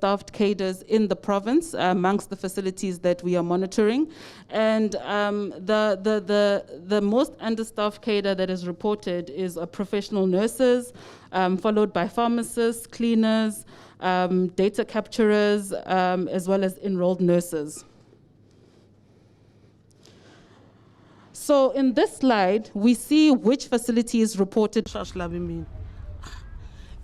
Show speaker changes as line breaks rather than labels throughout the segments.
understaffed cadres in the province amongst the facilities that we are monitoring. And the most understaffed cadre that is reported is professional nurses, followed by pharmacists, cleaners, data capturers, as well as enrolled nurses. So in this slide, we see which facilities reported.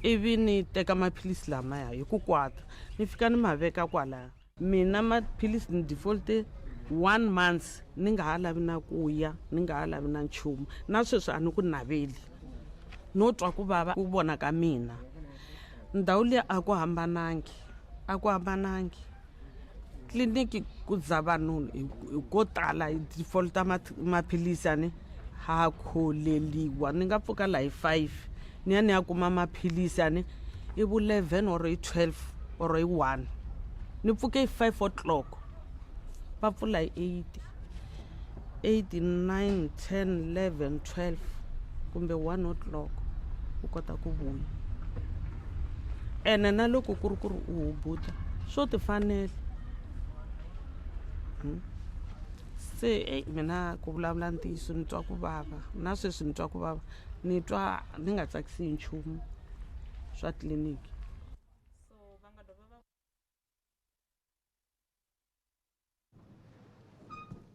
Even ni teka maphilisi lamaya hi ku kwata ni fika ni ma veka kwala mina maphilisi ni default 1 month ni nga ha lavi na ku ya ni nga ha lavi na nchumu na sweswi a ni ku naveli no twa ku vava ku vona ka mina ndhawu leyi a ku hambanangi tliliniki ku za vanhu ko tala hi defaulta maphilisi ani ha kholeliwa ni nga pfuka la hi 5 ni ya kuma maphilisi ani i vu 11 or i 12 or i 1 ni pfuke hi 5 o'clock va pfula hi 8 9 10 11 12 kumbe 1 o'clock u kota ku vuya ene na loko ku ri u hubuta swo ti fanele se mina ku vulavula ntiyiso ni twa ku vava na sweswi ni twa ku vava ni twa ni nga tsakisi hi nchumu swa tliliniki.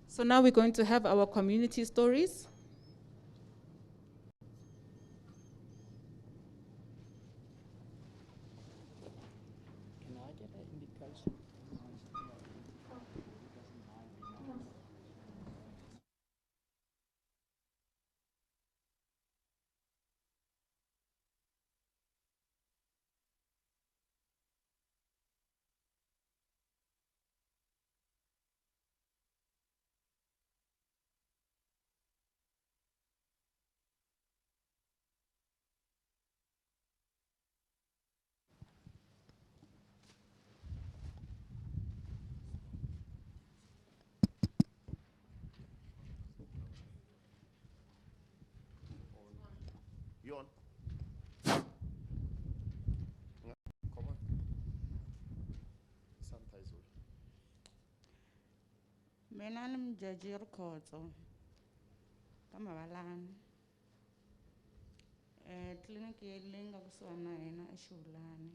So now we're going to have our community stories.
Can I get an indication?
You on? Come on. Sanitize.
Mina ni Mjaji Rikhodze ka Mavalani. Tliliniki leyi nga kusuhani na hina eXivulani.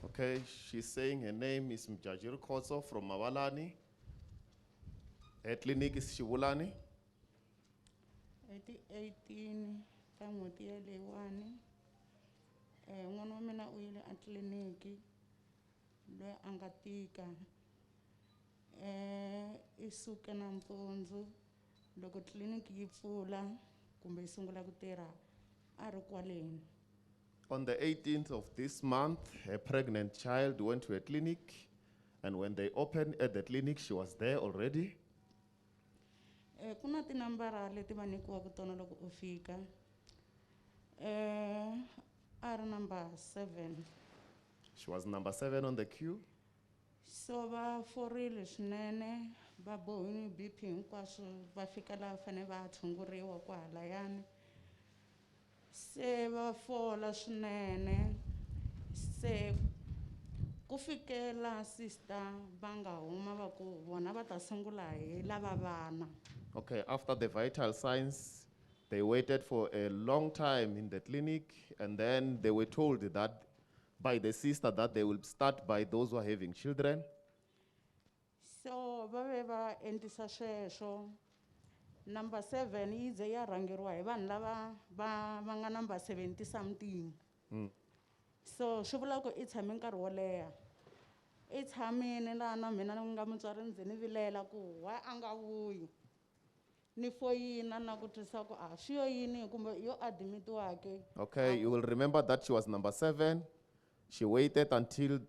Okay, she's saying her name is Mjaji Rikhodze from Mavalani. Her clinic is Xivulani.
Eti 18 ta n'hweti ya leyiwani. N'wana wa mina u yile a tliliniki loyi a nga tika. I suke nampundzu loko tliliniki yi pfula kumbe yi sungula ku tirha a ri kwaleni.
On the 18th of this month, a pregnant child went to a clinic, and when they opened at the clinic, she was there already.
Ku na tinambara leti va nyikiwaka tona loko u fika. A ri number 7.
She was number 7 on the queue.
So va forile swinene va bohini BP hinkwaswo va fika laha fane va tshunguriwa kwahalayani. Se va fola swinene se ku fikela sister va nga huma va ku vona va ta sungula hi lava vana.
Okay, after the vital signs, they waited for a long time in the clinic, and then they were told that by the sister that they will start by those who are having children.
So va endisa sweswo. Number 7 yi ze ya rhangeriwa hi vanhu lava va nga number 70 something. So swi vula ku i tshame nkarhi wo leha. I tshamini laha na mina ni nga mutswari ndzi ni vilela ku why a nga vuyi. Ni foyina na ku twisa ku swi yo yini kumbe yo admitiwake.
Okay, you will remember that she was number 7. She waited until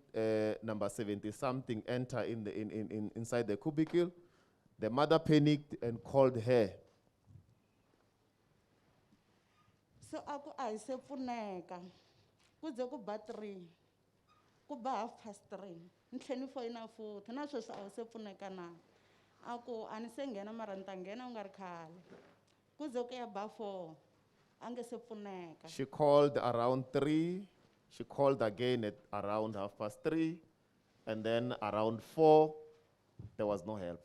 number 70 something enter inside the cubicle. The mother panicked and called her.
So aku a hi se pfuneka. Ku ze ku ba 3. Ku ba 3:30. Ni tlhela ni foyina futhi na sweswi a hi se pfuneka na. Aku a ni se nghena mara ni ta nghena u nga ri khale. Ku ze ku ya ba 4. A nge se pfuneka.
She called around 3. She called again at around 3:30. And then around 4, there was no help.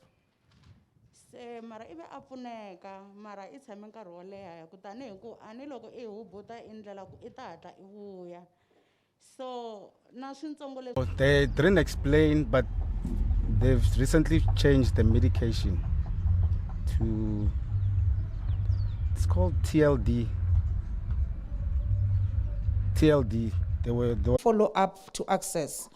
Se mara ibe a pfuneka mara i tshame nkarhi wo leha kutani hi ku ani loko i hubuta i ndlela ku i ta hatla i vuya so na swintsongo leswi
They didn't explain, but they've recently changed the medication to, it's called TLD. TLD. They were
Follow up to access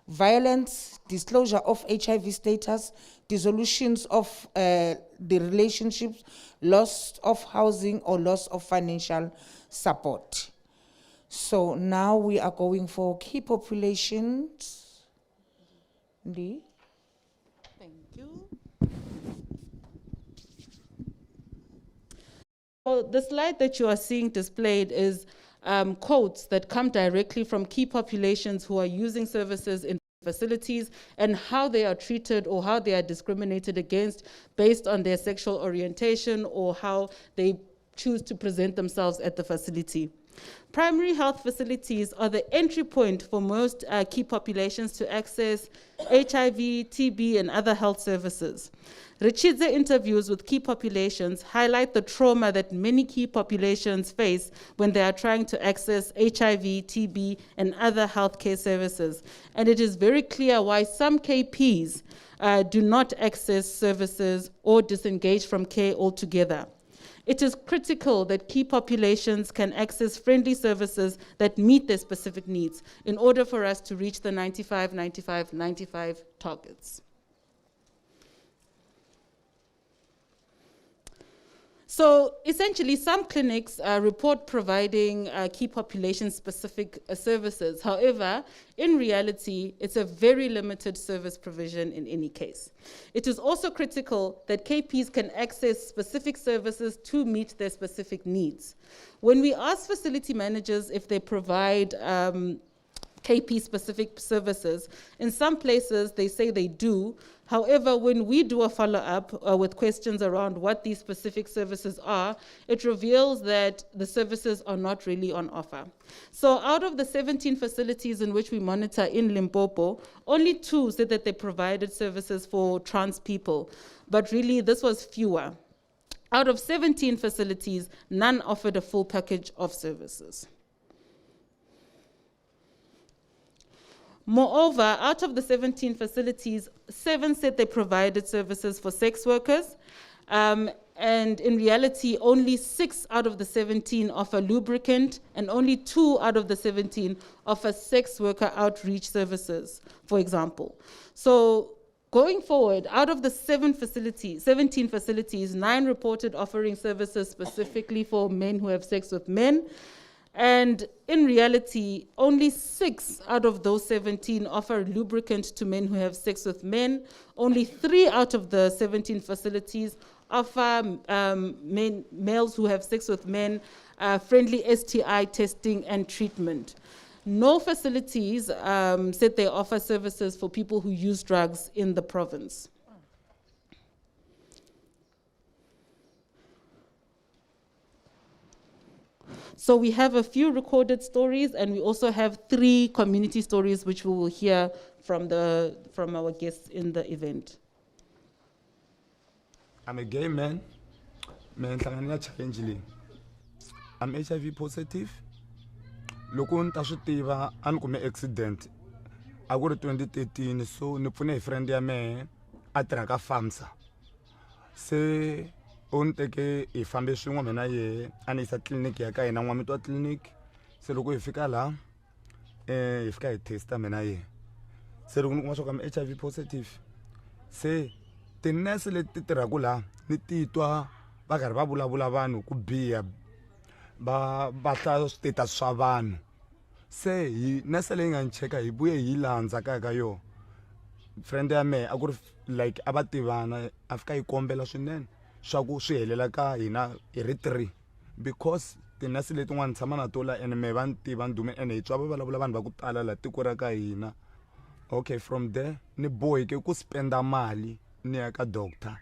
violence, disclosure of HIV status, dissolutions of the relationships, loss of housing or loss of financial support. So now we are going for key populations. Ndi.
Thank you. So the slide that you are seeing displayed is quotes that come directly from key populations who are using services in facilities and how they are treated or how they are discriminated against based on their sexual orientation or how they choose to present themselves at the facility. Primary health facilities are the entry point for most key populations to access HIV, TB, and other health services. Ritshidze interviews with key populations highlight the trauma that many key populations face when they are trying to access HIV, TB, and other healthcare services. And it is very clear why some KPs do not access services or disengage from care altogether. It is critical that key populations can access friendly services that meet their specific needs in order for us to reach the 95-95-95 targets. So essentially, some clinics report providing key population-specific services. However, in reality, it's a very limited service provision in any case. It is also critical that KPs can access specific services to meet their specific needs. When we ask facility managers if they provide KP-specific services, in some places they say they do. However, when we do a follow-up with questions around what these specific services are, it reveals that the services are not really on offer. So out of the 17 facilities in which we monitor in Limpopo, only 2 said that they provided services for trans people, but really this was fewer. Out of 17 facilities, none offered a full package of services. Moreover, out of the 17 facilities, 7 said they provided services for sex workers, and in reality, only 6 out of the 17 offer lubricant, and only 2 out of the 17 offer sex worker outreach services, for example. So going forward, out of the 17 facilities, 9 reported offering services specifically for men who have sex with men. And in reality, only 6 out of those 17 offer lubricant to men who have sex with men. Only 3 out of the 17 facilities offer males who have sex with men friendly STI testing and treatment. No facilities said they offer services for people who use drugs in the province. So we have a few recorded stories, and we also have 3 community stories which we will hear from our guests in the event.
I'm a gay man. I'm HIV positive. Loko ni ta swi tiva a ni kume accident a ku ri 2013, so ni pfune hi friend ya mehe a tirha ka FAMSA. Se o ni teke hi fambe swin'we mina yehe a ni yisa tliliniki ya ka hina n'wamiti wa tliliniki. Se loko hi fika laha hi fika hi testa mina yehe. Se loko ni kuma swa ku I'm HIV positive, se tinese leti tirhaka laha ni titwa va karhi va vulavula vanhu ku biha va hlaya status swa vanhu. Se hi nese leyi nga ni cheka hi vuye hi landza ka yona. Friend ya mehe a ku ri like a va tivana, a fika yi kombela swinene swa ku swi helela ka hina hi ri 3 because tinese letin'wana tshama na tola ene mehe va ni tiva ni dume ene hi twa va vulavula vanhu va ku tala laha tiko ra ka hina. Okay, from there ni boheke ku spenda mali ni ya ka doctor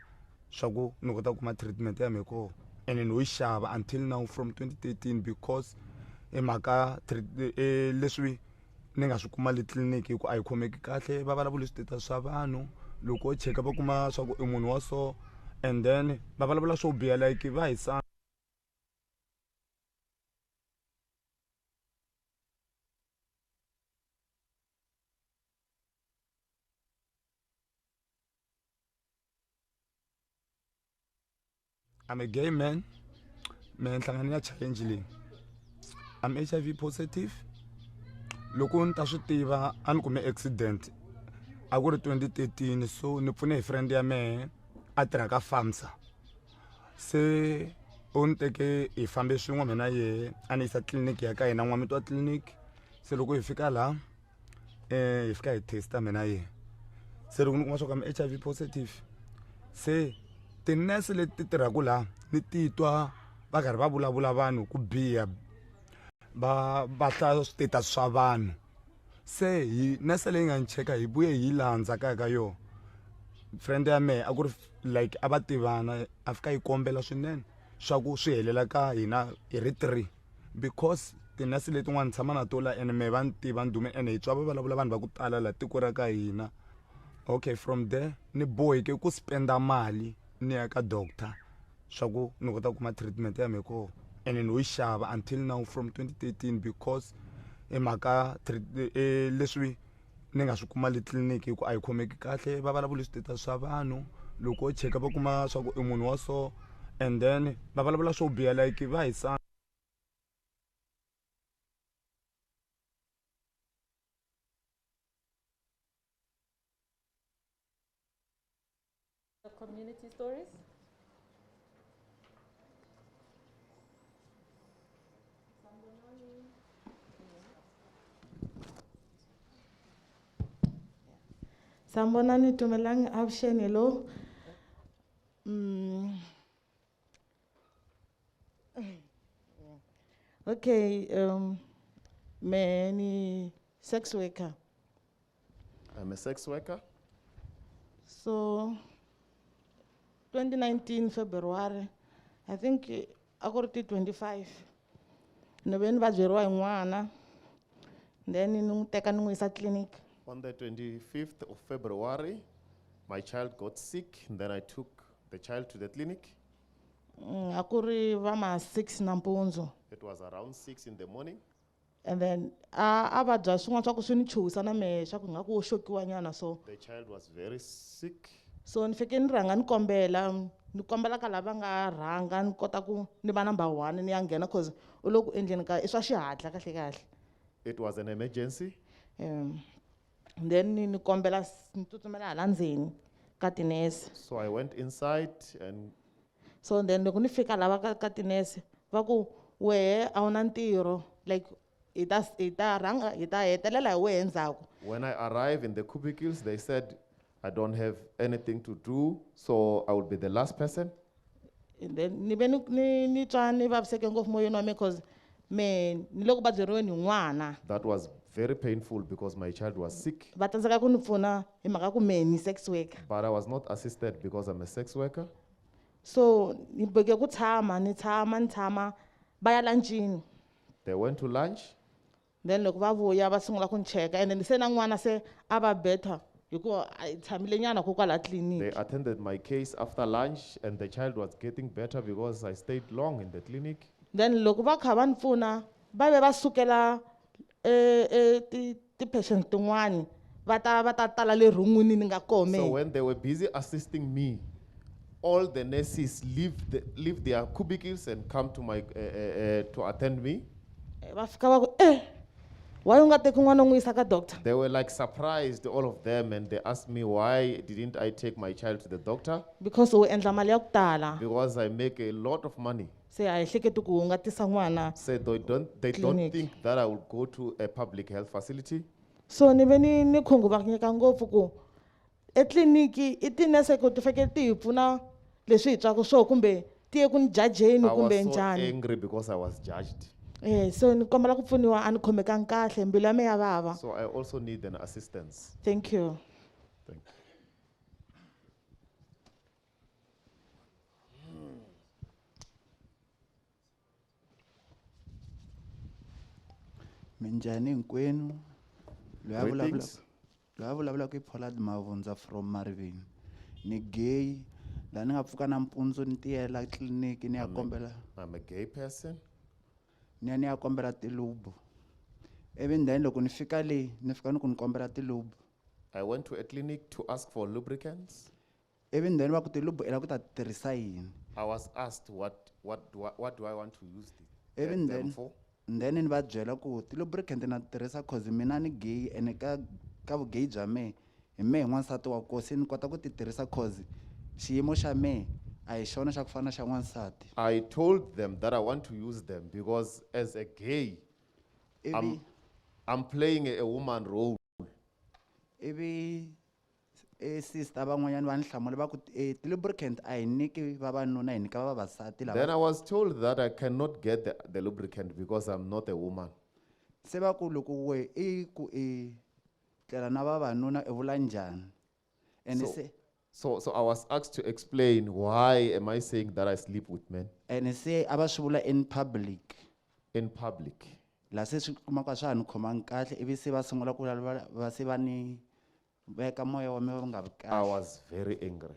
swa ku ni kota ku kuma treatment ya mehe koho, ene no yi xava until now from 2013 because mhaka leswi ni nga swi kuma le tliliniki hi ku a yi khomeki kahle va vulavula switeta swa vanhu loko cheka va kuma swa ku I munhu wa so and then va vulavula swo biha like va hisana. I'm a gay man. Nhlangano ya challenge leyi. I'm HIV positive. Loko ni ta swi tiva a ni kume accident a ku ri 2013 so ni pfune hi friend ya mehe a tirha ka FAMSA. Se u ni teke hi fambe swin'we mina yehe a ni yisa tliliniki ya ka hina n'wamiti wa tliliniki. Se loko hi fika laha hi fika hi testa mina yehe. Se loko ni kuma swa ku I'm HIV positive se tinese leti tirhaka laha ni titwa va karhi va vulavula vanhu ku biha va hlaya switeta swa vanhu. Se hi nese leyi nga ni cheka hi vuye hi landza ka yona friend ya mehe a ku ri like a va tivana a fika yi kombela swinene swa ku swi helela ka hina hi ri 3 because tinese letin'wana tshama na tola ene mehe va ni tiva ni dume ene hi twa va vulavula vanhu va ku tala laha tiko ra ka hina. Okay, from there ni boheke ku spenda mali ni ya ka doctor swa ku ni kota ku kuma treatment ya mehe ko ene no yi xava until now from 2013 because hi mhaka leswi ni nga swi kuma le tliliniki hi ku a yi khomeki kahle va vulavula switeta swa vanhu loko cheka va kuma swa ku I munhu wa so and then va vulavula swo biha like va hisana.
Community stories.
Sambonani tumelang action hello. Okay, many sex worker.
I'm a sex worker.
So 2019 February, I think according to 25. November byeriwa hi n'wana. Then ni teka ni n'wi clinic.
On the 25th of February, my child got sick, and then I took the child to the clinic.
Akuri vama 6 nampundzu.
It was around 6 in the morning.
And then ava bya swin'wana swa ku swi ni chuhisa na mehe swa ku nga ku wo xokiwa nyana so.
The child was very sick.
So ni fike ni rhanga ni kombela ka lava nga rhanga ni kota ku ni va number 1 ni ya nghena cause u lo ku endleni ka i swa xihatla kahle kahle.
It was an emergency.
Then ni kombela ni tsutsumela hala ndzeni ka tinese.
So I went inside and
So then loko ni fika lava ka tinese va ku wehe a wu na ntirho like hi ta rhanga hi ta hetelela hi wehe ndzhaku.
when I arrived in the cubicles, they said, I don't have anything to do, so I will be the last person.
And then ni ve ni twa ni vaviseke ngopfu moyeni wa me cause me ni le ku vabyeriweni hi n'wana.
That was very painful because my child was sick,
Va tsandzeka ku ni pfuna hi mhaka ku me ni sex worker.
but I was not assisted because I'm a sex worker.
So ni boheke ku ni tshama va ya lanchini.
They went to lunch.
Then loko va vuya va sungula ku ni cheka and then se na n'wana se a va better hikuva a hi tshamile nyana ko kwala
They
tliliniki.
attended my case after lunch, and the child was getting better because I stayed long in the clinic.
Then loko va kha va ni pfuna va ve va sukela ti-patient tin'wani va ta tala le rhungwini ni nga
So
kome.
when they were busy assisting me, all the nurses leave their cubicles and come to my to attend me.
Va fika va ku why u nga teki n'wana u n'wi yisa ka doctor?
They were like surprised, all of them, and they asked me why didn't I take my child to the doctor?
Because u endla mali ya ku tala.
Because I make a lot of money.
Se a hi hleketi ku u nga tisa n'wana.
Said they don't
Clinic.
think that I will go to a public health facility.
So ni ve ni khunguvanyeka ngopfu ku etliliniki i tinese ku ti fanekele ti hi pfuna leswi hi twaka swo kumbe ti ye ku ni jajeni
I
kumbe
was so
njhani.
angry because I was judged.
So ni kombela ku pfuniwa a ni khomekangi kahle mbilu ya me ya vava.
So I also need an assistance.
Thank you.
Thank you.
Minjani hinkwenu. Loyi a vulavula-
Greetings.
loyi a vulavulaka i Paulard Mavundza from Mariveni. Ni gay, laha ni nga pfuka nampundzu ni tiyela tliliniki ni ya kombela
I'm a gay person.
ni ya kombela tilubu. Ivi then loko ni fika le ni fika ni ku ni kombela tilubu.
I went to a clinic to ask for lubricants.
Ivi then va ku tilubu i lava ku ta tirhisa yini.
I was asked what do I want to use
Even
them
then-
for.
Then ni va byela ku ti-lubricant na tirhisa cause mina ni gay ene ka vugeyi bya mehe hi mehe n'wansati wa koho se ni kota ku ti tirhisa cause xiyimo xa mehe a hi xona xa ku fana xa n'wansati.
I told them that I want to use them because as a gay,
Ivi
I'm playing a woman role.
ivi sister van'wanyana va ni hlamula va ku ti-lubricant a hi nyiki vavanuna hi nyika vavasati
Then
lava.
I was told that I cannot get the lubricant because I'm not a woman.
Se va ku loko we i ku i tlela na vavanuna i vula njhani. And se
So I was asked to explain why am I saying that I sleep with men
and se a va swi vula in public.
in public.
La se swi kumaka swa ha ni khomangi kahle ivi se va sungula ku va se va ni veka moya wa mina wu nga vi
I
kahle.
was very angry.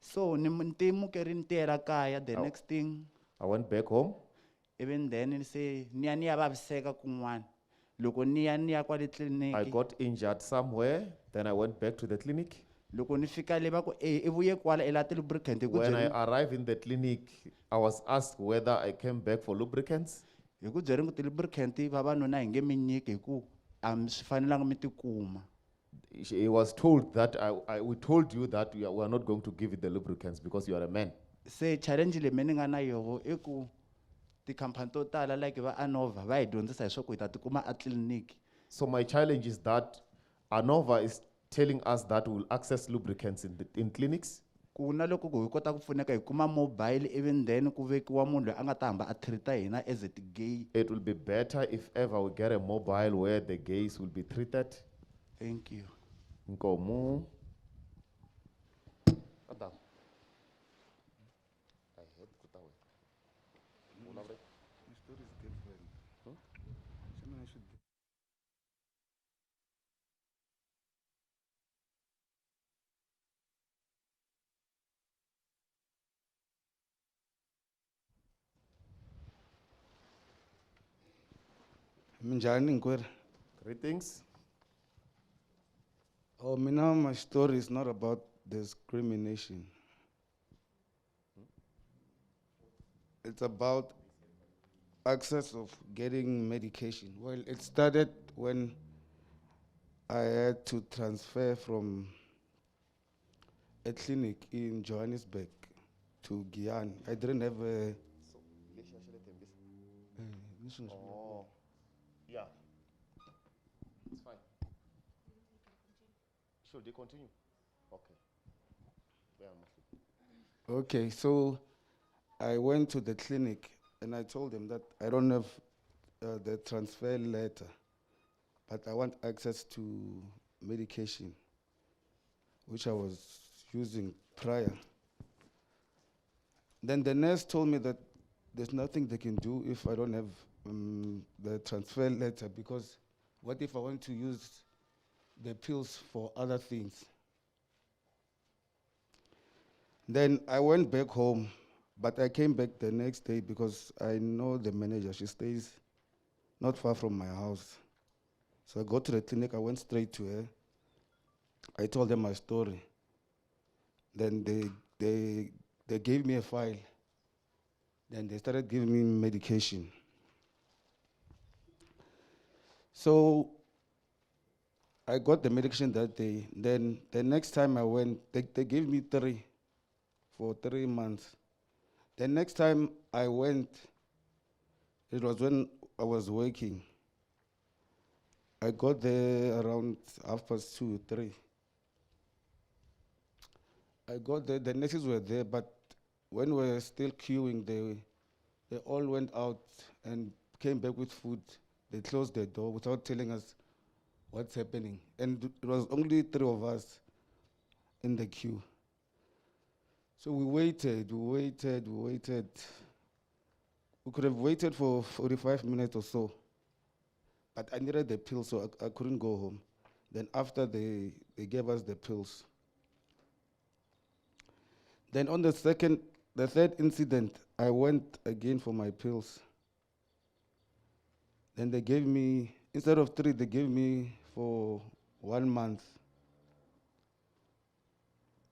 So ni timukeri ni tiyela kaya the next thing
I went back home.
even then se ni ya vaviseka kun'wana loko ni ya kwale
I
tliliniki
got injured somewhere. Then I went back to the clinic.
loko ni fika le va ku i vuye kwala i la ti-lubricant hi ku
When I
byeri
arrived in the clinic, I was asked whether I came back for lubricants.
ku ti-lubricant vavanuna hi nge mi nyiki hi ku a mi swi fanelanga mi tikuma.
He was told that we told you that we are not going to give you the lubricants because you are a man.
Se challenge leyi me ni nga na yoho i ku tikhampani to tala like va Anova va hi dyondzisa hi swa ku hi ta tikuma a tliliniki.
So my challenge is that ANOVA is telling us that we'll access lubricants in clinics.
Ku na loko hi kota ku pfuneka hi kuma mobile even then ku vekiwa munhu loyi a nga ta hamba a treat-a hina as a ti-gay.
It will be better if ever we get a mobile where the gays will be treated.
Thank you.
Nkomo. Adam. I heard Kutawe. Ulabre.
Minjani Nkwera?
Greetings.
Oh, mina, my story is not about discrimination. It's about access of getting medication. Well, it started when I had to transfer from a clinic in Johannesburg to Guyana. I didn't have a...
Oh, yeah. It's fine. Should they continue? Okay. Where am I?
Okay, so I went to the clinic and I told them that I don't have the transfer letter, but I want access to medication, which I was using prior. Then the nurse told me that there's nothing they can do if I don't have the transfer letter, because what if I want to use the pills for other things? Then I went back home, but I came back the next day because I know the manager. She stays not far from my house. So I go to the clinic, I went straight to her. I told them my story. Then they gave me a file. Then they started giving me medication. So I got the medication that day. Then the next time I went, they gave me 3 for 3 months. The next time I went, it was when I was working. I got there around 2:30, 3. I got there, the nurses were there, but when we were still queuing, they all went out and came back with food. They closed the door without telling us what's happening. And it was only 3 of us in the queue. So we waited. We could have waited for 45 minutes or so. but I needed the pills, so I couldn't go home. Then after they gave us the pills. Then on the third incident, I went again for my pills. Then they gave me, instead of 3, they gave me for 1 month.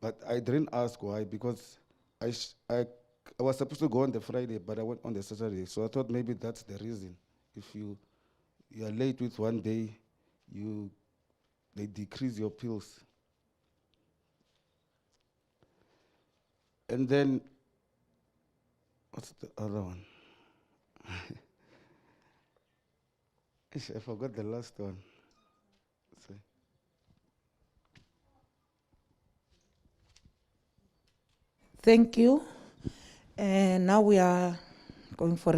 But I didn't ask why, because I was supposed to go on the Friday, but I went on the Saturday. So I thought maybe that's the reason. If you are late with 1 day, they decrease your pills. And then, what's the other one? I forgot the last one. Sorry.
Thank you. And now we are going for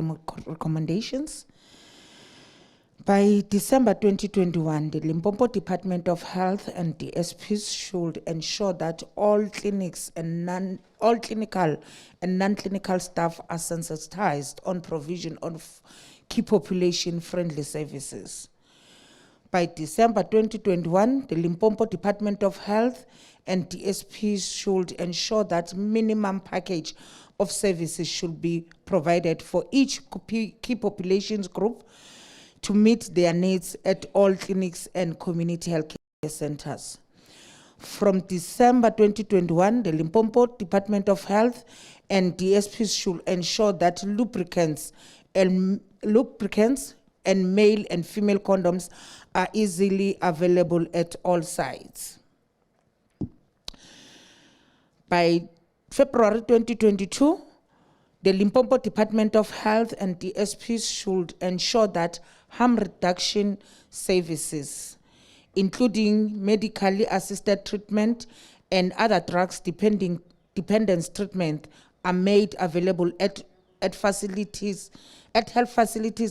recommendations. By December 2021, the Limpopo Department of Health and the SPs should ensure that all clinics and all clinical and non-clinical staff are sensitized on provision of key population-friendly services. By December 2021, the Limpopo Department of Health and DSPs should ensure that minimum package of services should be provided for each key populations group to meet their needs at all clinics and community health care centers. From December 2021, the Limpopo Department of Health and DSPs should ensure that lubricants and male and female condoms are easily available at all sites. By February 2022, the Limpopo Department of Health and DSPs should ensure that harm reduction services, including medically assisted treatment and other drugs dependence treatment, are made available at health facilities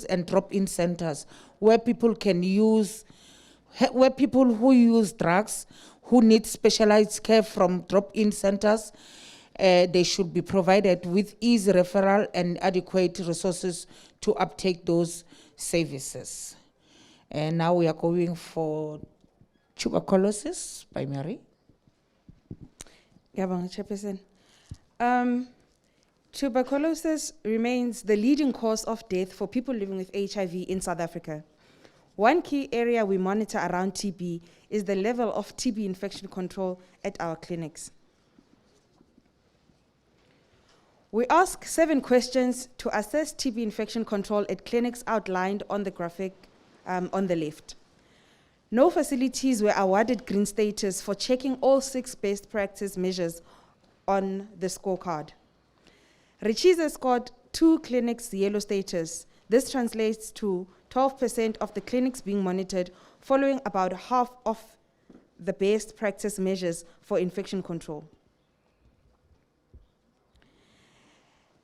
and drop-in centers where people who use drugs, who need specialized care from drop-in centers, they should be provided with easy referral and adequate resources to uptake those services. And now we are going for tuberculosis by Mary.
Chairperson. Tuberculosis remains the leading cause of death for people living with HIV in South Africa. One key area we monitor around TB is the level of TB infection control at our clinics. We ask 7 questions to assess TB infection control at clinics outlined on the graphic on the left. No facilities were awarded green status for checking all 6 best practice measures on the scorecard. Ritshidze scored 2 clinics yellow status. This translates to 12% of the clinics being monitored, following about half of the best practice measures for infection control.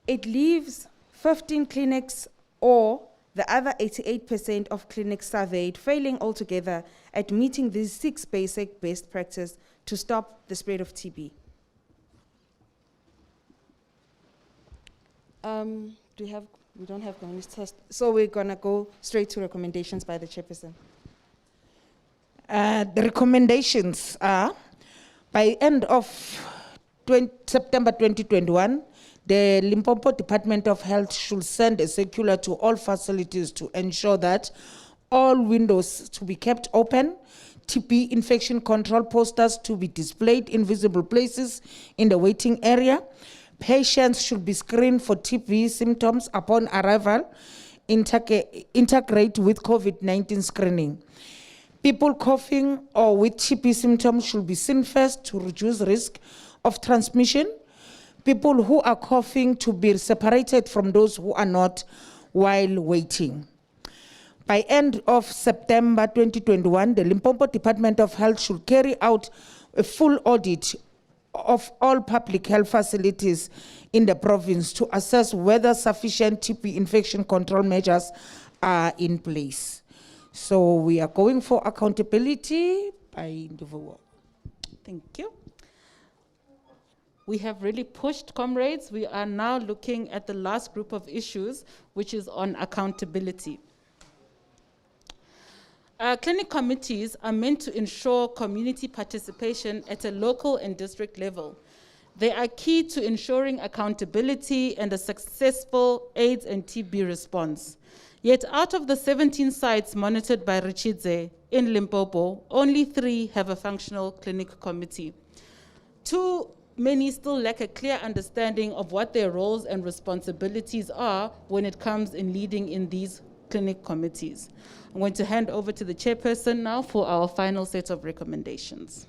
It leaves 15 clinics, or the other 88% of clinics surveyed, failing altogether at meeting these 6 basic best practices to stop the spread of TB. We don't have community test, so we're gonna go straight to recommendations by the chairperson.
The recommendations are, by end of September 2021, the Limpopo Department of Health should send a circular to all facilities to ensure that all windows to be kept open, TB infection control posters to be displayed in visible places in the waiting area. Patients should be screened for TB symptoms upon arrival, integrate with COVID-19 screening. People coughing or with TB symptoms should be seen first to reduce risk of transmission. People who are coughing to be separated from those who are not while waiting. By end of September 2021, the Limpopo Department of Health should carry out a full audit of all public health facilities in the province to assess whether sufficient TB infection control measures are in place. So we are going for accountability by individual.
Thank you. We have really pushed, comrades. We are now looking at the last group of issues, which is on accountability. Clinic committees are meant to ensure community participation at a local and district level. They are key to ensuring accountability and a successful AIDS and TB response. Yet out of the 17 sites monitored by Ritshidze in Limpopo, only 3 have a functional clinic committee. Too many still lack a clear understanding of what their roles and responsibilities are when it comes in leading in these clinic committees. I'm going to hand over to the chairperson now for our final set of recommendations.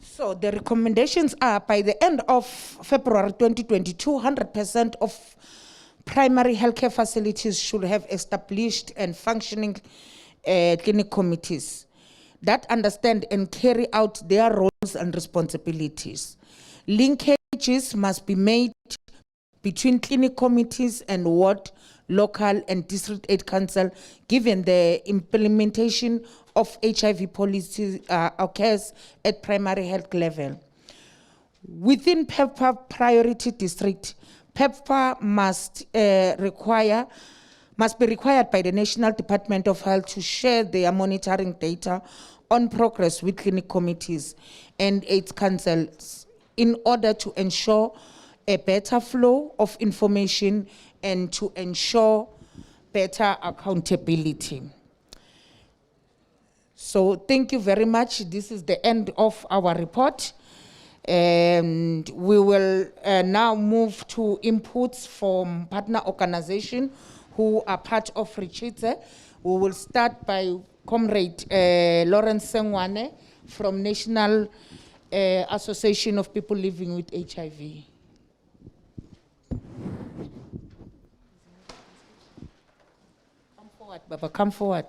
So the recommendations are, by the end of February 2022, 100% of primary healthcare facilities should have established and functioning clinic committees that understand and carry out their roles and responsibilities. Linkages must be made between clinic committees and ward, local and district aid council, given the implementation of HIV policy occurs at primary health level. Within PEPFAR priority district, PEPFAR must be required by the National Department of Health to share their monitoring data on progress with clinic committees and AIDS councils in order to ensure a better flow of information and to ensure better accountability. So thank you very much. This is the end of our report. And we will now move to inputs from partner organizations who are part of Ritshidze. We will start by Comrade Lawrence Sengwane from National Association of People Living with HIV. Come forward, Baba, come forward.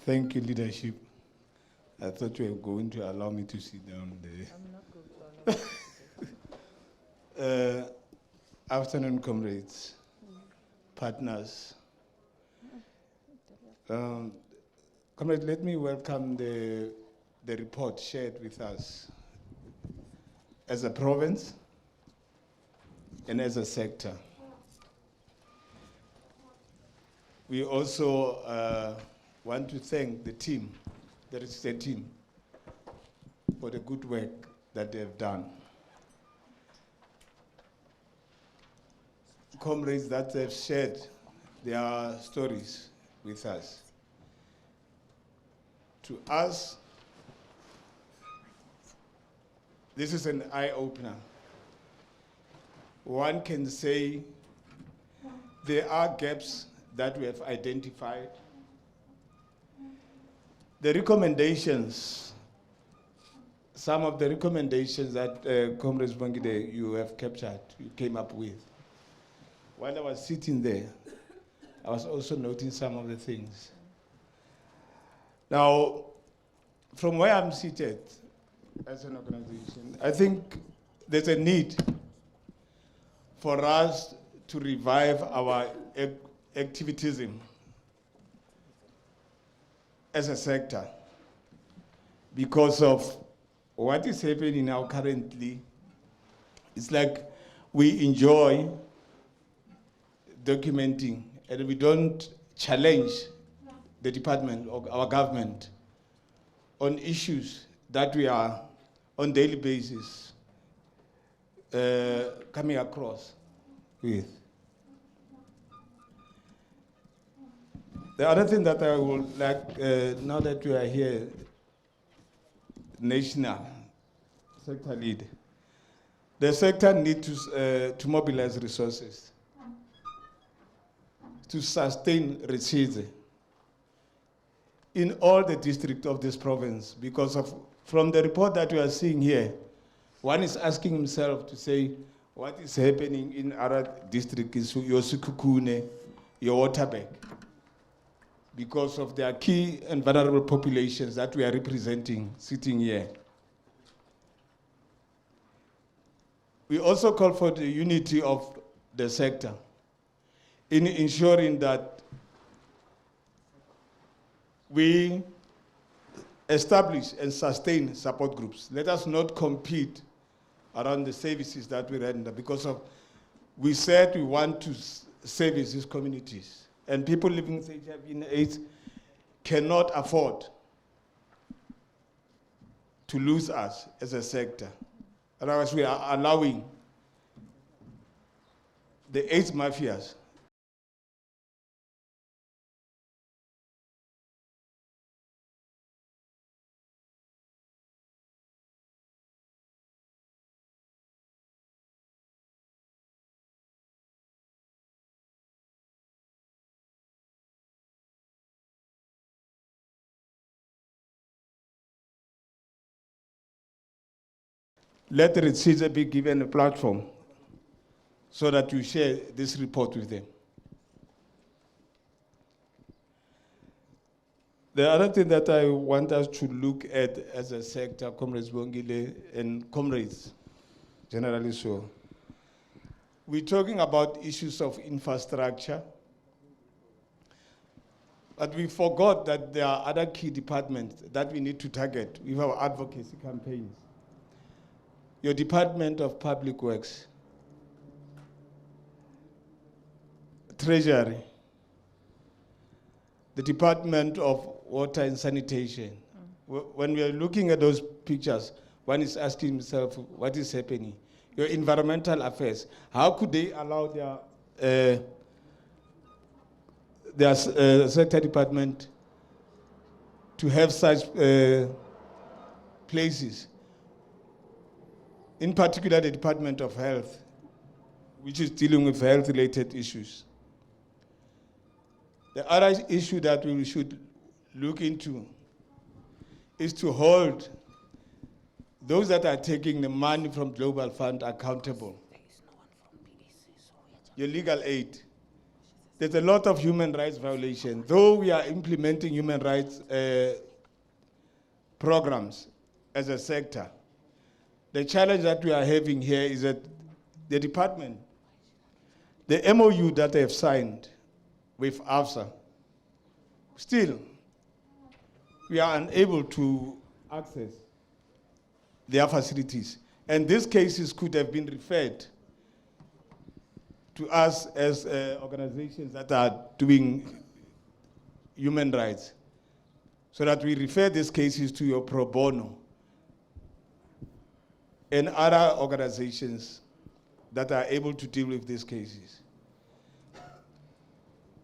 Thank you, leadership. I thought you were going to allow me to sit down there.
I'm not going to allow
Afternoon, comrades, partners. Comrades, let me welcome the report shared with us. As a province and as a sector. We also want to thank the team, the Ritshidze team, for the good work that they have done. Comrades that have shared their stories with us. To us, this is an eye-opener. One can say there are gaps that we have identified. The recommendations, some of the recommendations that Comrades Bangide, you have captured, you came up with. While I was sitting there, I was also noting some of the things. Now, from where I'm seated as an organization, I think there's a need for us to revive our activism as a sector because of what is happening now currently. It's like we enjoy documenting and we don't challenge the department or our government on issues that we are on daily basis coming across with. The other thing that I would like, now that we are here, national sector lead, the sector needs to mobilize resources to sustain Ritshidze in all the districts of this province, because of, from the report that we are seeing here, one is asking himself to say, what is happening in our district is your Sukukune, your Waterberg, because of their key and vulnerable populations that we are representing sitting here. We also call for the unity of the sector in ensuring that we, establish and sustain support groups. Let us not compete around the services that we render, because we said we want to service these communities, and people living with HIV and AIDS cannot afford to lose us as a sector. Otherwise, we are allowing the AIDS mafias let Ritshidze be given a platform so that you share this report with them. The other thing that I want us to look at as a sector, Comrades Bongile and comrades, generally so, we're talking about issues of infrastructure, but we forgot that there are other key departments that we need to target with our advocacy campaigns. Your Department of Public Works, Treasury, the Department of Water and Sanitation. When we are looking at those pictures, one is asking himself, what is happening? Your environmental affairs, how could they allow their sector department to have such places? In particular, the Department of Health, which is dealing with health-related issues. The other issue that we should look into is to hold those that are taking the money from Global Fund accountable. Your legal aid. There's a lot of human rights violations. Though we are implementing human rights programs as a sector, the challenge that we are having here is that the department, the MOU that they have signed with AFSA, still, we are unable to access their facilities. And these cases could have been referred to us as organizations that are doing human rights, so that we refer these cases to your pro bono and other organizations that are able to deal with these cases.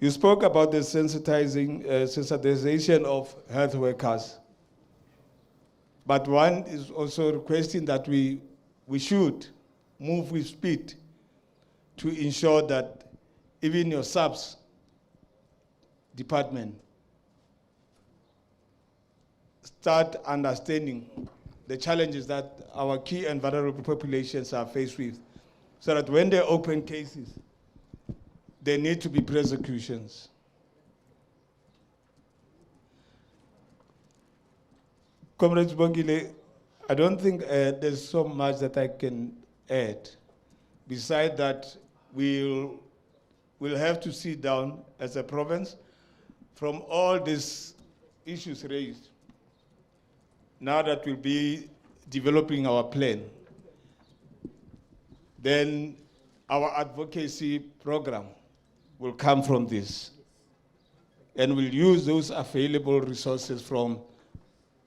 You spoke about the sensitization of health workers, but one is also requesting that we should move with speed to ensure that even your subs department start understanding the challenges that our key and vulnerable populations are faced with, so that when they open cases, there need to be prosecutions. Comrades Bongile, I don't think there's so much that I can add. Besides that, we'll have to sit down as a province from all these issues raised. Now that we'll be developing our plan, then our advocacy program will come from this. And we'll use those available resources from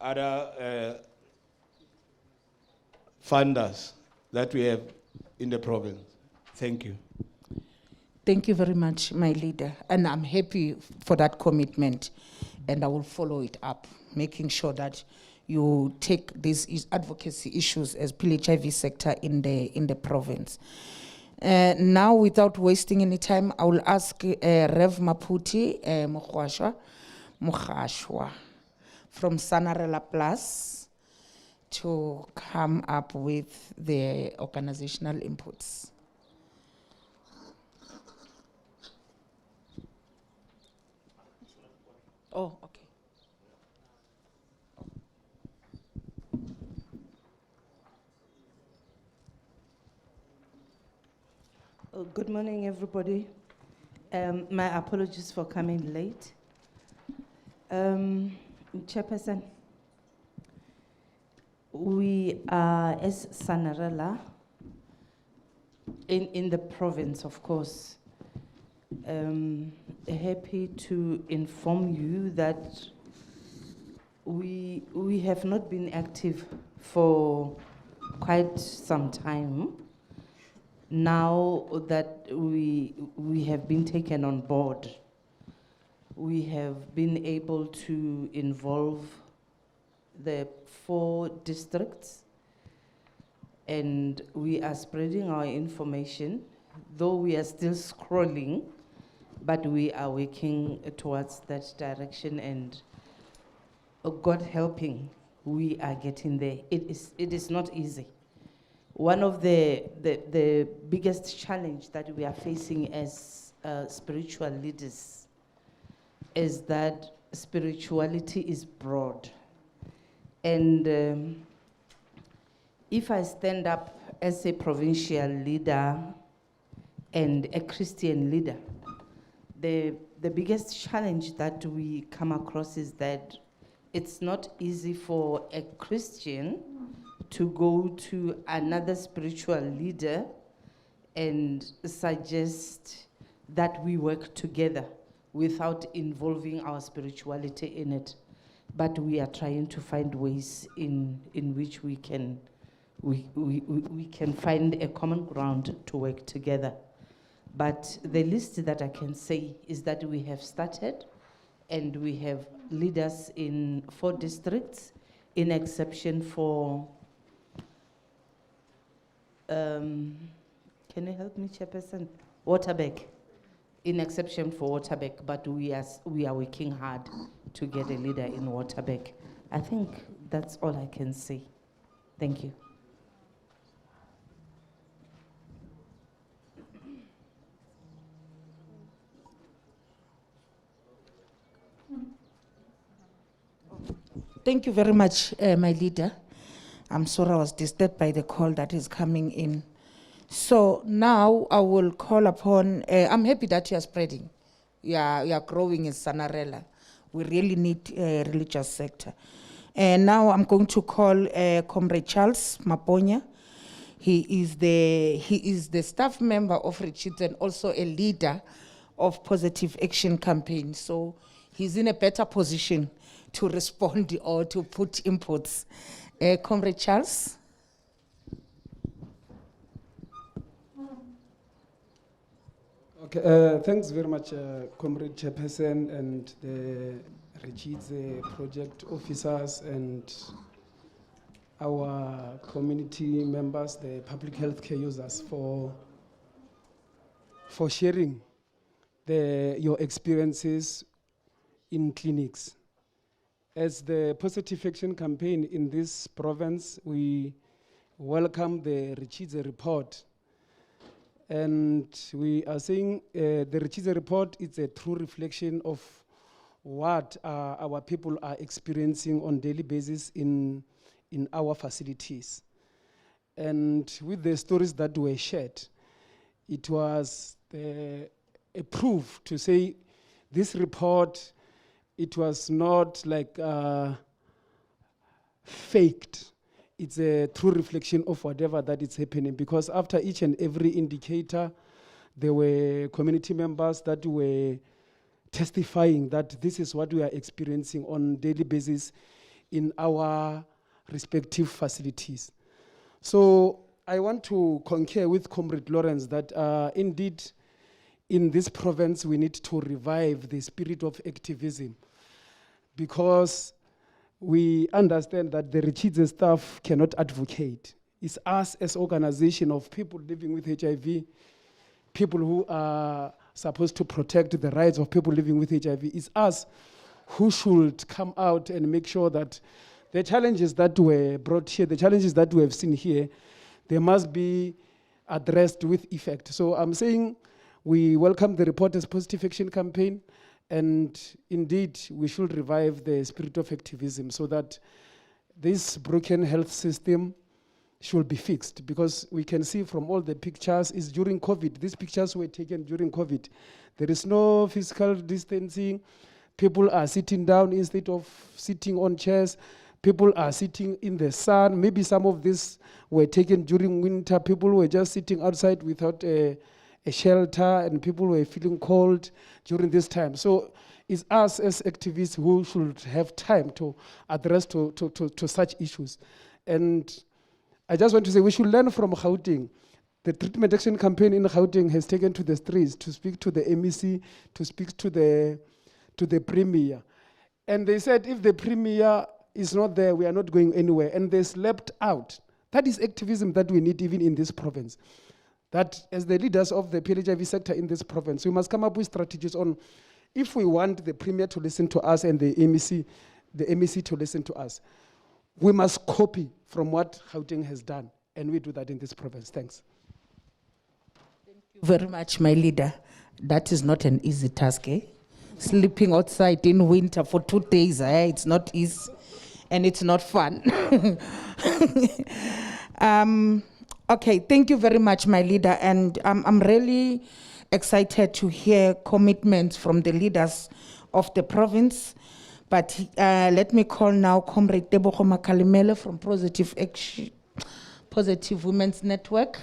other funders that we have in the province. Thank you.
Thank you very much, my leader. And I'm happy for that commitment. And I will follow it up, making sure that you take these advocacy issues as PHIV sector in the province. Now, without wasting any time, I will ask Rev Maputi Mukhashwa from Sanarela Plus to come up with the organizational inputs. Oh, okay.
Good morning, everybody. My apologies for coming late. Chairperson, We are, as Sanarela, in the province, of course, happy to inform you that we have not been active for quite some time. Now that we have been taken on board, we have been able to involve the 4 districts, and we are spreading our information, though we are still scrolling, but we are working towards that direction, and God helping, we are getting there. It is not easy. One of the biggest challenge that we are facing as spiritual leaders is that spirituality is broad. And if I stand up as a provincial leader and a Christian leader, the biggest challenge that we come across is that it's not easy for a Christian to go to another spiritual leader and suggest that we work together without involving our spirituality in it. But we are trying to find ways in which we can find a common ground to work together. But the least that I can say is that we have started, and we have leaders in 4 districts, in exception for, can you help me, Chairperson? Waterberg, in exception for Waterberg, but we are working hard to get a leader in Waterberg. I think that's all I can say. Thank you.
Thank you very much, my leader. I'm sorry I was disturbed by the call that is coming in. So now I will call upon, I'm happy that you are spreading. You are growing in Sanarela. We really need a religious sector. And now I'm going to call Comrade Charles Maponya. He is the staff member of Ritshidze and also a leader of Positive Action Campaign. So he's in a better position to respond or to put inputs. Comrade Charles.
Okay, thanks very much, Comrade Chairperson and the Ritshidze project officers and our community members, the public health care users, for sharing your experiences in clinics. As the Positive Action Campaign in this province, we welcome the Ritshidze report. And we are saying the Ritshidze report is a true reflection of what our people are experiencing on a daily basis in our facilities. And with the stories that were shared, it was a proof to say this report, it was not like faked. It's a true reflection of whatever that is happening, because after each and every indicator, there were community members that were testifying that this is what we are experiencing on a daily basis in our respective facilities. So I want to concur with Comrade Lawrence that indeed in this province we need to revive the spirit of activism, because we understand that the Ritshidze staff cannot advocate. It's us as organization of people living with HIV, people who are supposed to protect the rights of people living with HIV. It's us who should come out and make sure that the challenges that were brought here, the challenges that we have seen here, they must be addressed with effect. So I'm saying we welcome the report as Positive Action Campaign, and indeed we should revive the spirit of activism so that this broken health system should be fixed, because we can see from all the pictures is during COVID. These pictures were taken during COVID. There is no physical distancing. People are sitting down instead of sitting on chairs. People are sitting in the sun. Maybe some of these were taken during winter. People were just sitting outside without a shelter, and people were feeling cold during this time. So it's us as activists who should have time to address to such issues. And I just want to say we should learn from Gauteng. The treatment action campaign in Gauteng has taken to the streets to speak to the MEC, to speak to the premier. And they said if the premier is not there, we are not going anywhere. And they slept out. That is activism that we need even in this province. That as the leaders of the PLHIV sector in this province, we must come up with strategies on if we want the premier to listen to us and the MEC to listen to us. We must copy from what Gauteng has done, and we do that in this province. Thanks.
Thank you very much, my leader. That is not an easy task, eh? Sleeping outside in winter for 2 days, it's not easy, and it's not fun. Okay, thank you very much, my leader, and I'm really excited to hear commitments from the leaders of the province. But let me call now Comrade Tebogo Makalimele from Positive Women's Network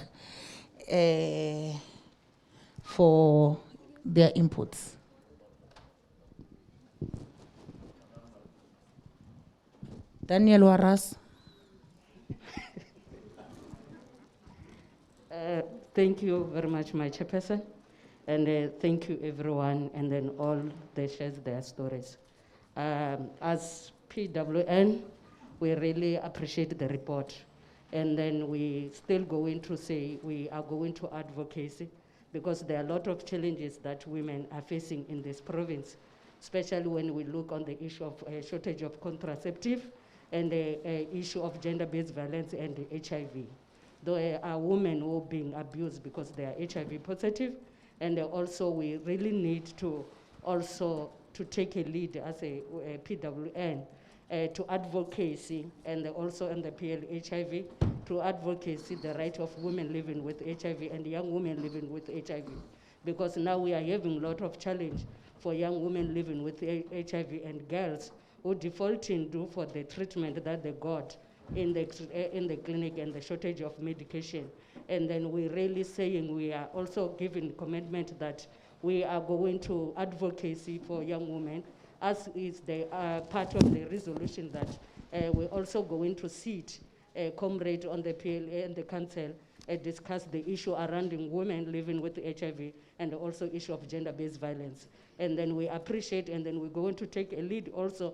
for their inputs. Daniel Waras.
Thank you very much, my chairperson, and thank you everyone, and then all they shared their stories. As PWN, we really appreciate the report, and then we still going to say we are going to advocacy because there are a lot of challenges that women are facing in this province, especially when we look on the issue of shortage of contraceptive and the issue of gender-based violence and the HIV. There are women who are being abused because they are HIV positive, and also we really need to also to take a lead as a PWN to advocacy, and also in the PLHIV to advocacy the right of women living with HIV and young women living with HIV, because now we are having a lot of challenge for young women living with HIV and girls who defaulting due for the treatment that they got in the clinic and the shortage of medication. And then we're really saying we are also giving commitment that we are going to advocacy for young women, as is the part of the resolution that we're also going to sit comrade on the PLA and the council discuss the issue around women living with HIV and also issue of gender-based violence. And then we appreciate, and then we're going to take a lead also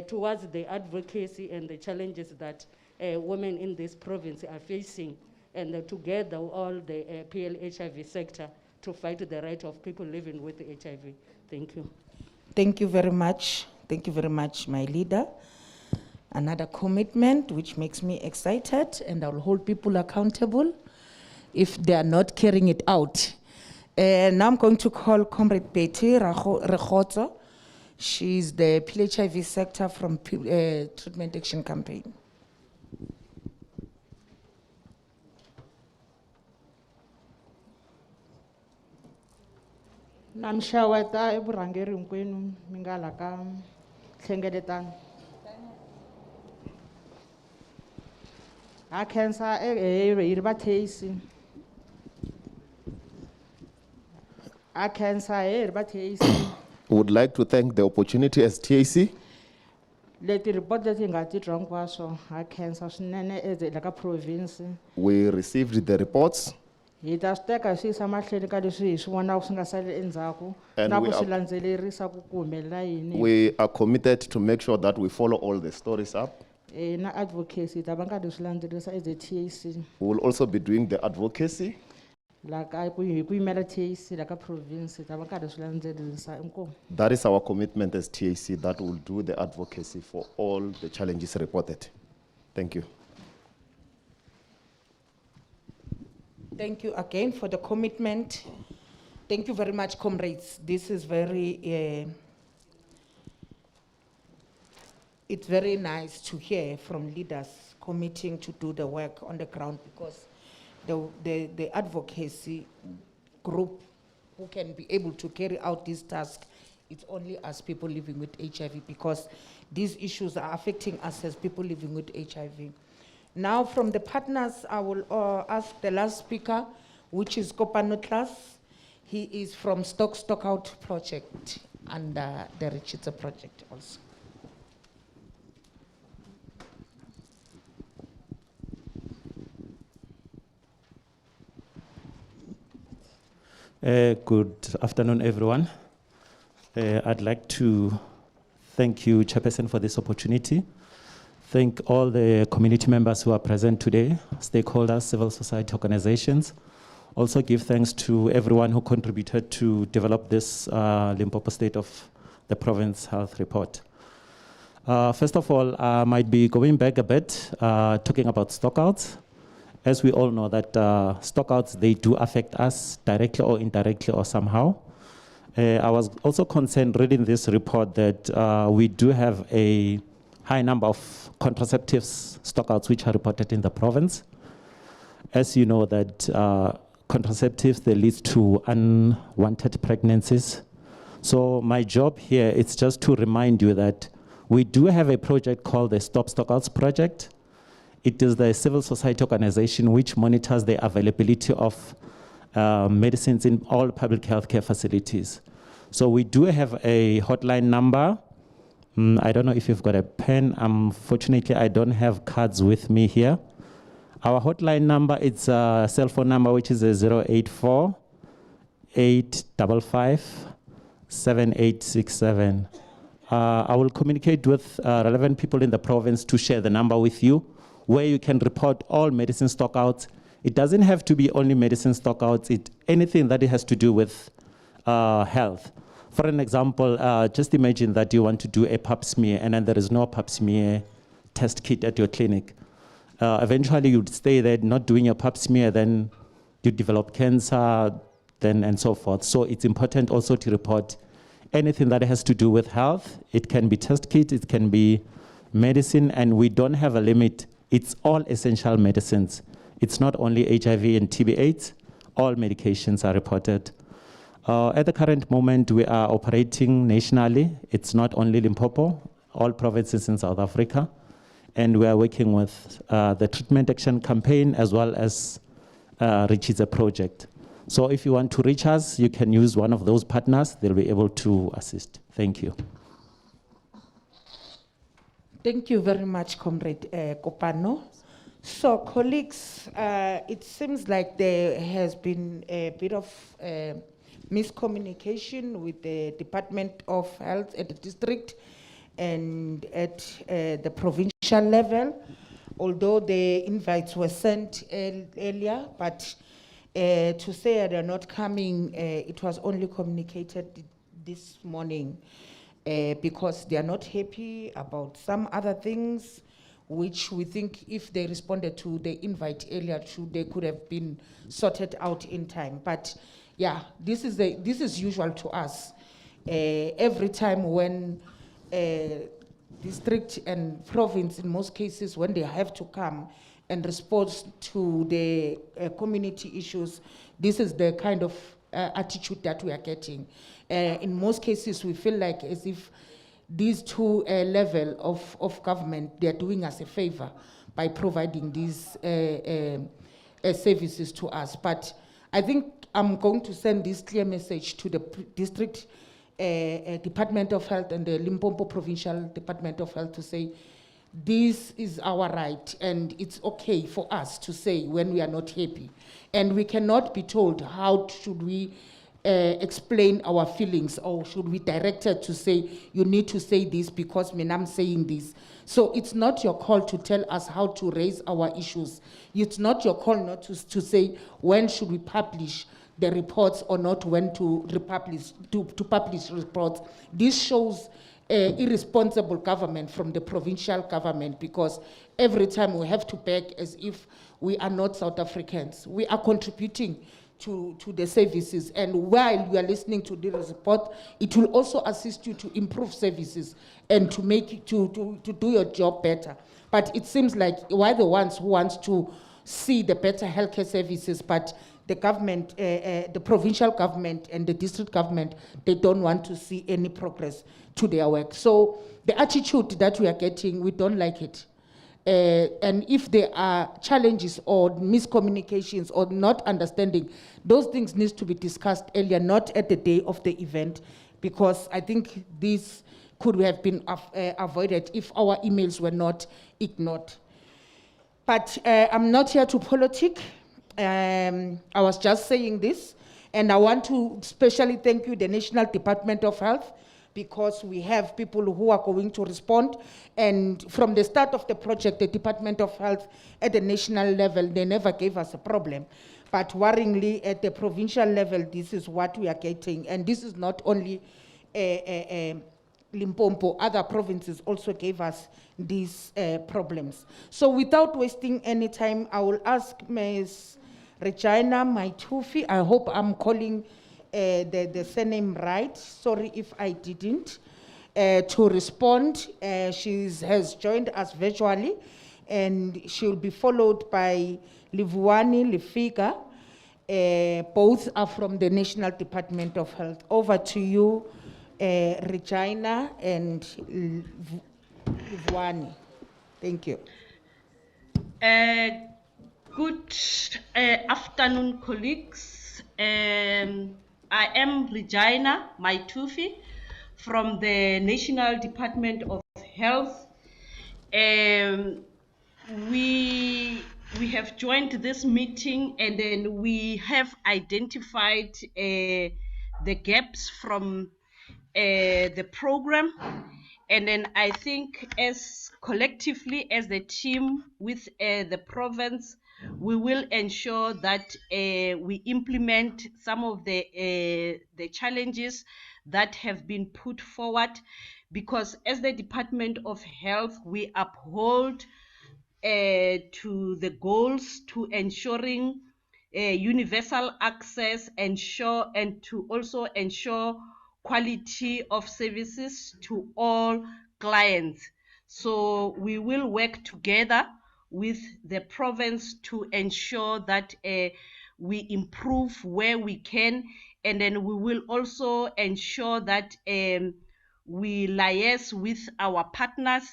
towards the advocacy and the challenges that women in this province are facing, and together all the PLHIV sector to fight the right of people living with HIV. Thank you.
Thank you very much. Thank you very much, my leader. Another commitment which makes me excited, and I'll hold people accountable if they are not carrying it out. Now I'm going to call Comrade Betty Rekotso. She's the PLHIV sector from Treatment Action Campaign.
Namshawata eburangeri nkwenu mingala ka hlengeletana. A cancer irba taste. A cancer irba taste.
Would like to thank the opportunity as TAC.
Leti report leti nga ti twa hinkwaswo a cancer swinene as la ka province.
We received the reports.
Hi ta swi teka swi yisa mahlweni ka leswi hi swi vonaka swi nga sali endzhaku na ku swi landzelerisa ku ku humelela yini.
We are committed to make sure that we follow all the stories up.
Na advocacy ta va nga swi landzelerisa as a TAC.
We will also be doing the advocacy.
Like I ku yimela TAC la ka province ta va nga swi landzelerisa inkomo.
That is our commitment as TAC, that will do the advocacy for all the challenges reported. Thank you.
Thank you again for the commitment. Thank you very much, comrades. This is very, it's very nice to hear from leaders committing to do the work on the ground, because the advocacy group who can be able to carry out this task it's only us people living with HIV, because these issues are affecting us as people living with HIV. Now from the partners, I will ask the last speaker, which is Kopano Class. He is from Stock Out Project and the Ritshidze project also.
Good afternoon, everyone. I'd like to thank you, Chairperson, for this opportunity. Thank all the community members who are present today, stakeholders, civil society organizations. Also give thanks to everyone who contributed to develop this Limpopo State of the Province Health Report. First of all, I might be going back a bit, talking about stockouts. As we all know that stockouts, they do affect us directly or indirectly or somehow. I was also concerned reading this report that we do have a high number of contraceptives stockouts which are reported in the province. As you know that contraceptives, they lead to unwanted pregnancies. So my job here is just to remind you that we do have a project called the Stop Stockouts Project. It is the civil society organization which monitors the availability of medicines in all public healthcare facilities. So we do have a hotline number. I don't know if you've got a pen. Unfortunately, I don't have cards with me here. Our hotline number, it's a cell phone number, which is a 084-855-7867. I will communicate with relevant people in the province to share the number with you, where you can report all medicine stockouts. It doesn't have to be only medicine stockouts, anything that it has to do with health. For an example, just imagine that you want to do a pap smear and then there is no pap smear test kit at your clinic. Eventually you'd stay there not doing your pap smear, then you develop cancer, and so forth. So it's important also to report anything that has to do with health. It can be test kit, it can be medicine, and we don't have a limit. It's all essential medicines. It's not only HIV and TB/AIDS, all medications are reported. At the current moment, we are operating nationally. It's not only Limpopo, all provinces in South Africa. And we are working with the Treatment Action Campaign as well as Ritshidze project. So if you want to reach us, you can use one of those partners. They'll be able to assist. Thank you.
Thank you very much, Comrade Kopano. So, colleagues, it seems like there has been a bit of miscommunication with the Department of Health at the district and at the provincial level, although the invites were sent earlier, but to say they're not coming, it was only communicated this morning because they are not happy about some other things, which we think if they responded to the invite earlier, they could have been sorted out in time. But yeah, this is usual to us. Every time when district and province, in most cases, when they have to come and respond to the community issues, this is the kind of attitude that we are getting. In most cases, we feel like as if these two level of government, they're doing us a favor by providing these services to us. But I think I'm going to send this clear message to the district Department of Health and the Limpopo Provincial Department of Health to say, this is our right, and it's okay for us to say when we are not happy. And we cannot be told how should we explain our feelings, or should we direct it to say, you need to say this because I'm saying this. So it's not your call to tell us how to raise our issues. It's not your call not to say when should we publish the reports or not when to publish reports. This shows irresponsible government from the provincial government, because every time we have to beg as if we are not South Africans. We are contributing to the services, and while you are listening to this report, it will also assist you to improve services and to make to do your job better. But it seems like we're the ones who want to see the better healthcare services, but the government, the provincial government and the district government, they don't want to see any progress to their work. So the attitude that we are getting, we don't like it. And if there are challenges or miscommunications or not understanding, those things need to be discussed earlier, not at the day of the event, because I think this could have been avoided if our emails were not ignored. But I'm not here to politic. I was just saying this, and I want to especially thank you, the National Department of Health, because we have people who are going to respond. And from the start of the project, the Department of Health at the national level, they never gave us a problem. But worryingly, at the provincial level, this is what we are getting. And this is not only Limpopo, other provinces also gave us these problems. So without wasting any time, I will ask Ms. Regina Maitufi, I hope I'm calling the surname right, sorry if I didn't, to respond. She has joined us virtually, and she'll be followed by Livuani Lefika. Both are from the National Department of Health. Over to you, Regina and Livuani. Thank you.
Good afternoon, colleagues. I am Regina Maitufi from the National Department of Health. We have joined this meeting, and then we have identified the gaps from the program. And then I think as collectively as the team with the province, we will ensure that we implement some of the challenges that have been put forward, because as the Department of Health, we uphold to the goals to ensuring universal access, and to also ensure quality of services to all clients. So we will work together with the province to ensure that we improve where we can, and then we will also ensure that we liaise with our partners,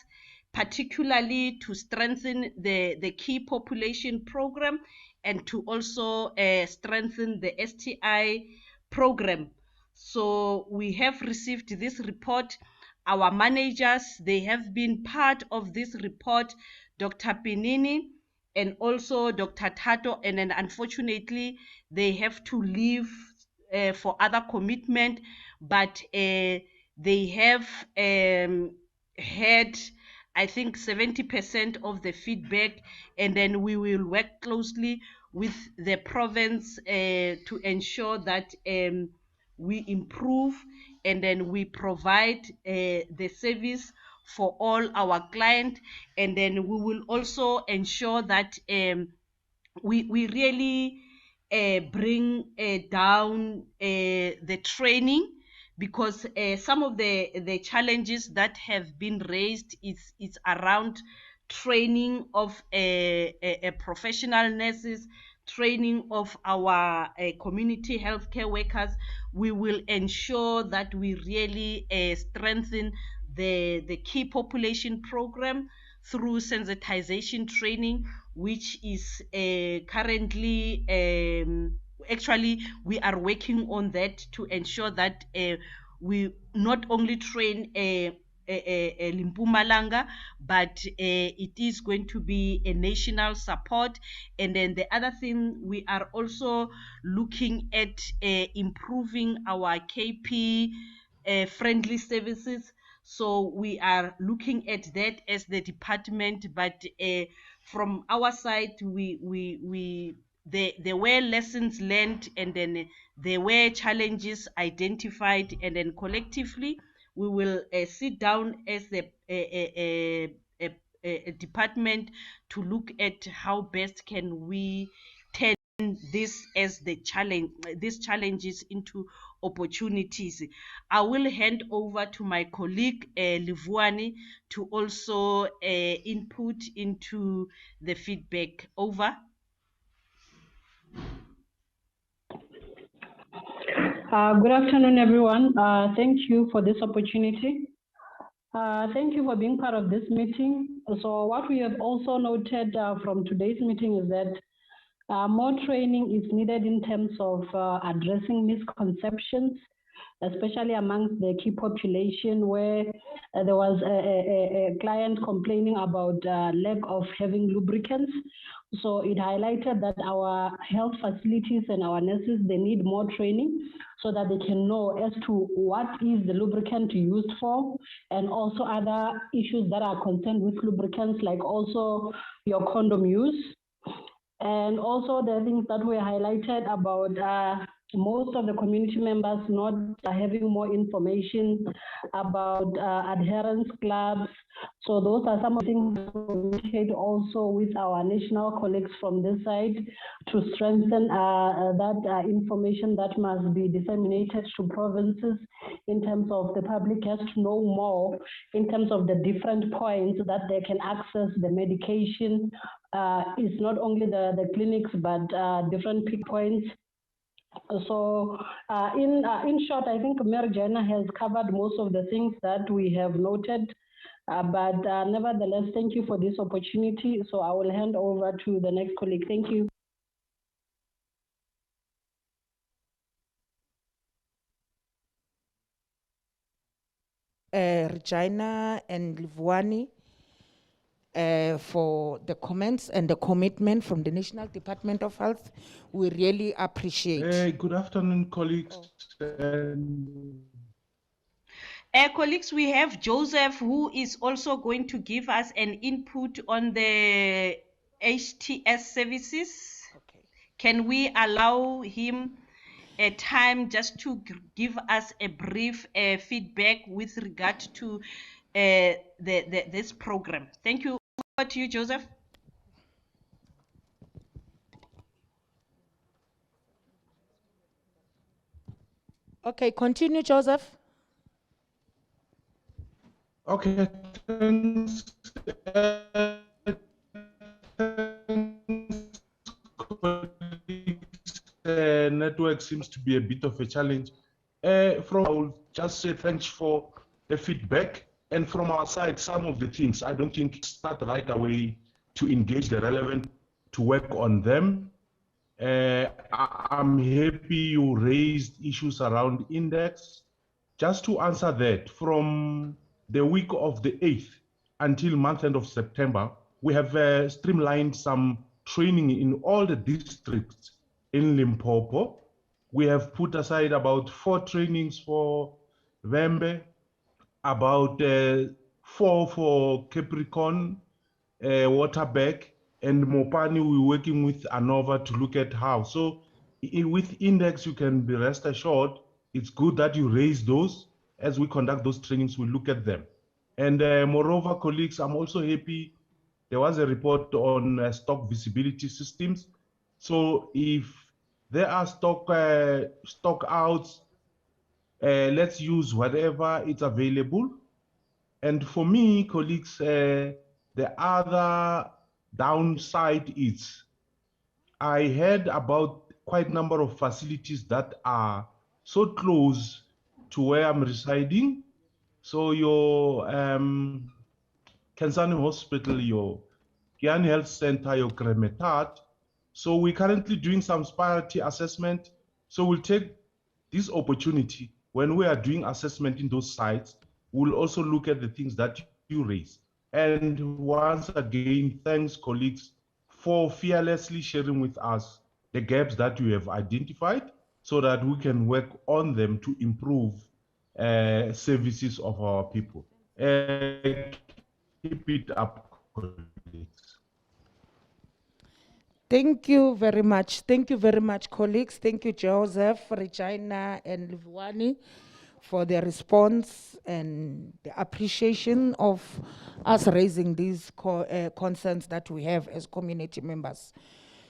particularly to strengthen the key population program, and to also strengthen the STI program. So we have received this report. Our managers, they have been part of this report, Dr. Pinini and also Dr. Tato, and then unfortunately they have to leave for other commitment, but they have had, I think, 70% of the feedback, and then we will work closely with the province to ensure that we improve, and then we provide the service for all our clients, and then we will also ensure that we really bring down the training, because some of the challenges that have been raised is around training of professional nurses, training of our community healthcare workers. We will ensure that we really strengthen the key population program through sensitization training, which is currently actually we are working on that to ensure that we not only train Limpumalanga, but it is going to be a national support. And then the other thing, we are also looking at improving our KP friendly services. So we are looking at that as the department, but from our side, there were lessons learned, and then there were challenges identified, and then collectively we will sit down as a department to look at how best can we turn this as the challenge, these challenges into opportunities. I will hand over to my colleague Livuani to also input into the feedback. Over.
Good afternoon, everyone. Thank you for this opportunity. Thank you for being part of this meeting. So what we have also noted from today's meeting is that more training is needed in terms of addressing misconceptions, especially amongst the key population, where there was a client complaining about lack of having lubricants. So it highlighted that our health facilities and our nurses, they need more training so that they can know as to what is the lubricant used for, and also other issues that are concerned with lubricants, like also your condom use. And also the things that were highlighted about most of the community members not having more information about adherence clubs. So those are some of the things we shared also with our national colleagues from this side to strengthen that information that must be disseminated to provinces in terms of the public has to know more in terms of the different points that they can access the medication. It's not only the clinics, but different pick points. So in short, I think Mayor Jana has covered most of the things that we have noted. But nevertheless, thank you for this opportunity. So I will hand over to the next colleague. Thank you.
Regina and Livwani for the comments and the commitment from the National Department of Health. We really appreciate.
Good afternoon, colleagues.
Colleagues, we have Joseph, who is also going to give us an input on the HTS services.
Okay.
Can we allow him a time just to give us a brief feedback with regard to this program? Thank you. Over to you, Joseph.
Okay, continue, Joseph.
Okay, thanks. Network seems to be a bit of a challenge. I will just say thanks for the feedback. And from our side, some of the things, I don't think start right away to engage the relevant to work on them. I'm happy you raised issues around index. Just to answer that, from the week of the 8th until month end of September, we have streamlined some training in all the districts in Limpopo. We have put aside about 4 trainings for Vembe, about 4 for Capricorn, Waterberg, and Mopani. We're working with ANOVA to look at how. So with index, you can be rest assured, it's good that you raise those. As we conduct those trainings, we look at them. And moreover, colleagues, I'm also happy there was a report on stock visibility systems. So if there are stock outs, let's use whatever is available. And for me, colleagues, the other downside is I heard about quite a number of facilities that are so close to where I'm residing. So your Kansani Hospital, your Kiani Health Center, your Kremetat. So we're currently doing some disparity assessment. So we'll take this opportunity when we are doing assessment in those sites. We'll also look at the things that you raise. And once again, thanks, colleagues, for fearlessly sharing with us the gaps that you have identified so that we can work on them to improve services of our people. Keep it up, colleagues.
Thank you very much. Thank you very much, colleagues. Thank you, Joseph, Regina, and Livwani, for their response and the appreciation of us raising these concerns that we have as community members.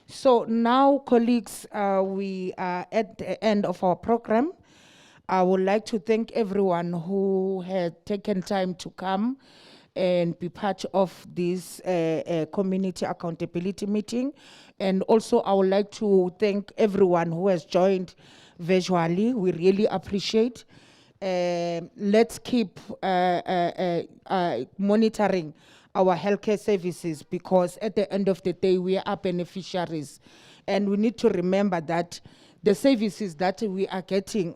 So now, colleagues, we are at the end of our program. I would like to thank everyone who had taken time to come and be part of this community accountability meeting. And also I would like to thank everyone who has joined visually. We really appreciate. Let's keep monitoring our healthcare services, because at the end of the day, we are beneficiaries. And we need to remember that the services that we are getting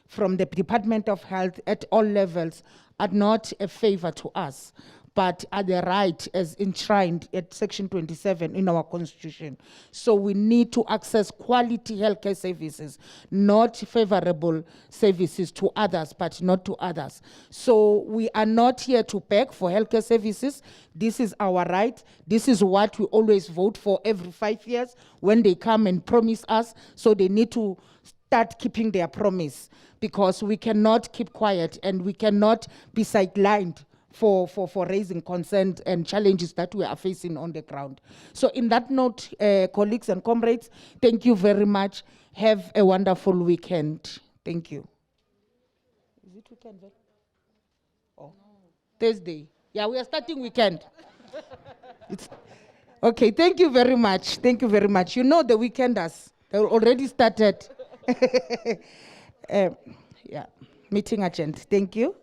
from the Department of Health at all levels are not a favor to us, but are the right as enshrined at Section 27 in our Constitution. So we need to access quality healthcare services, not favorable services to others, but not to others. So we are not here to beg for healthcare services. This is our right. This is what we always vote for every 5 years when they come and promise us. So they need to start keeping their promise, because we cannot keep quiet and we cannot be sidelined for raising concern and challenges that we are facing on the ground. So in that note, colleagues and comrades, thank you very much. Have a wonderful weekend. Thank you. Is it weekend? Oh, Thursday. Yeah, we are starting weekend. It's okay, thank you very much. Thank you very much. You know the weekenders, they already started. Yeah, meeting agenda. Thank you.